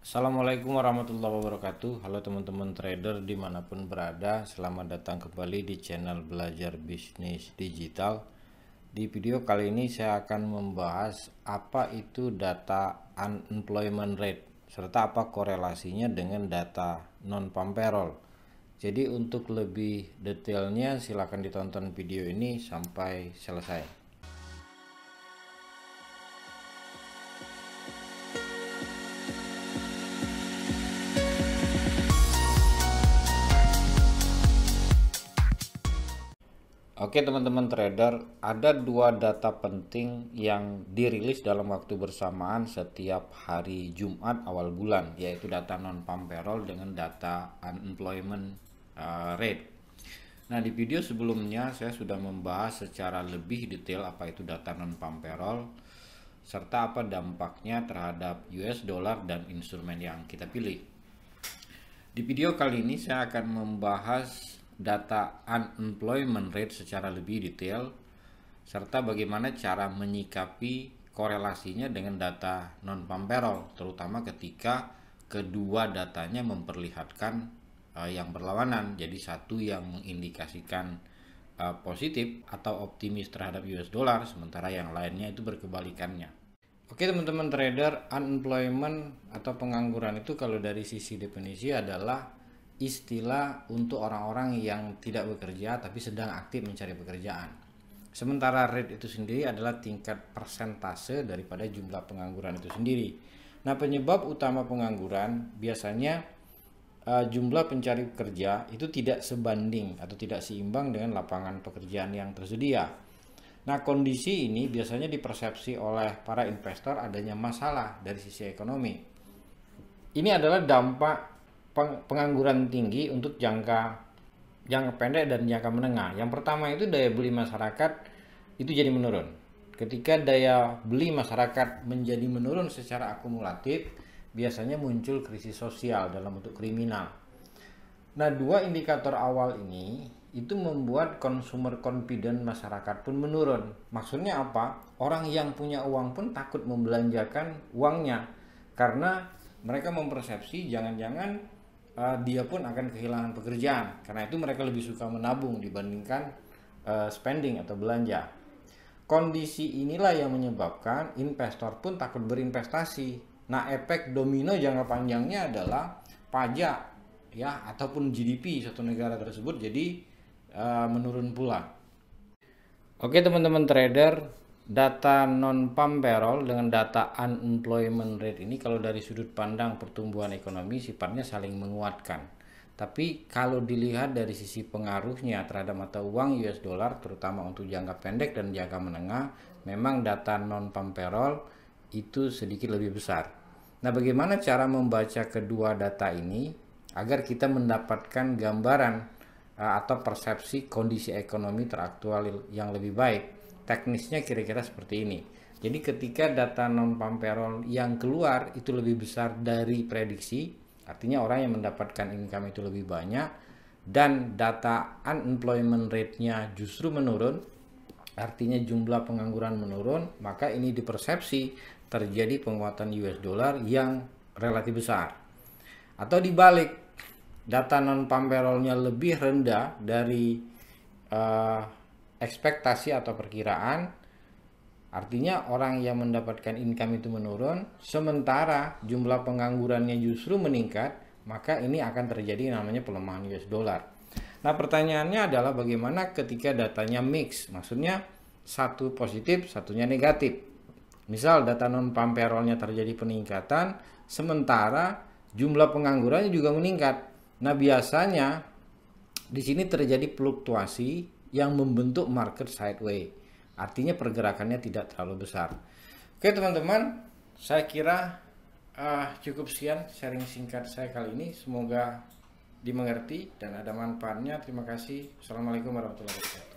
Assalamualaikum warahmatullahi wabarakatuh. Halo teman-teman trader dimanapun berada, selamat datang kembali di channel Belajar Bisnis Digital. Di video kali ini saya akan membahas apa itu data unemployment rate serta apa korelasinya dengan data non-farm payroll. Jadi untuk lebih detailnya silahkan ditonton video ini sampai selesai. Oke teman-teman trader, ada dua data penting yang dirilis dalam waktu bersamaan setiap hari Jumat awal bulan, yaitu data non-farm payroll dengan data unemployment rate. Nah, di video sebelumnya saya sudah membahas secara lebih detail apa itu data non-farm payroll serta apa dampaknya terhadap US dollar dan instrumen yang kita pilih. Di video kali ini saya akan membahas data unemployment rate secara lebih detail serta bagaimana cara menyikapi korelasinya dengan data non-farm payroll, terutama ketika kedua datanya memperlihatkan yang berlawanan. Jadi satu yang mengindikasikan positif atau optimis terhadap US dollar, sementara yang lainnya itu berkebalikannya. Oke teman-teman trader, unemployment atau pengangguran itu kalau dari sisi definisi adalah istilah untuk orang-orang yang tidak bekerja tapi sedang aktif mencari pekerjaan. Sementara rate itu sendiri adalah tingkat persentase daripada jumlah pengangguran itu sendiri. Nah, penyebab utama pengangguran biasanya jumlah pencari pekerja itu tidak sebanding atau tidak seimbang dengan lapangan pekerjaan yang tersedia. Nah, kondisi ini biasanya dipersepsi oleh para investor adanya masalah dari sisi ekonomi. Ini adalah dampak pengangguran tinggi untuk jangka pendek dan jangka menengah. Yang pertama itu daya beli masyarakat itu jadi menurun. Ketika daya beli masyarakat menjadi menurun secara akumulatif, biasanya muncul krisis sosial dalam bentuk kriminal. Nah, dua indikator awal ini itu membuat consumer confidence masyarakat pun menurun. Maksudnya apa? Orang yang punya uang pun takut membelanjakan uangnya karena mereka mempersepsi jangan-jangan dia pun akan kehilangan pekerjaan. Karena itu mereka lebih suka menabung dibandingkan spending atau belanja. Kondisi inilah yang menyebabkan investor pun takut berinvestasi. Nah, efek domino jangka panjangnya adalah pajak ya ataupun GDP satu negara tersebut jadi menurun pula. Oke teman-teman trader, data non-farm payroll dengan data unemployment rate ini kalau dari sudut pandang pertumbuhan ekonomi sifatnya saling menguatkan. Tapi kalau dilihat dari sisi pengaruhnya terhadap mata uang US dollar terutama untuk jangka pendek dan jangka menengah, memang data non-farm payroll itu sedikit lebih besar. Nah, bagaimana cara membaca kedua data ini agar kita mendapatkan gambaran atau persepsi kondisi ekonomi teraktual yang lebih baik? Teknisnya kira-kira seperti ini. Jadi ketika data non-farm payroll yang keluar itu lebih besar dari prediksi, artinya orang yang mendapatkan income itu lebih banyak, dan data unemployment rate-nya justru menurun, artinya jumlah pengangguran menurun, maka ini dipersepsi terjadi penguatan US dollar yang relatif besar. Atau dibalik, data non-farm payroll-nya lebih rendah dari ekspektasi atau perkiraan, artinya orang yang mendapatkan income itu menurun sementara jumlah penganggurannya justru meningkat, maka ini akan terjadi namanya pelemahan US dollar. Nah, pertanyaannya adalah bagaimana ketika datanya mix, maksudnya satu positif satunya negatif. Misal data non-farm payroll-nya terjadi peningkatan sementara jumlah penganggurannya juga meningkat. Nah, biasanya di sini terjadi fluktuasi yang membentuk market sideways. Artinya pergerakannya tidak terlalu besar. Oke teman-teman, saya kira cukup sekian sharing singkat saya kali ini. Semoga dimengerti dan ada manfaatnya. Terima kasih. Assalamualaikum warahmatullahi wabarakatuh.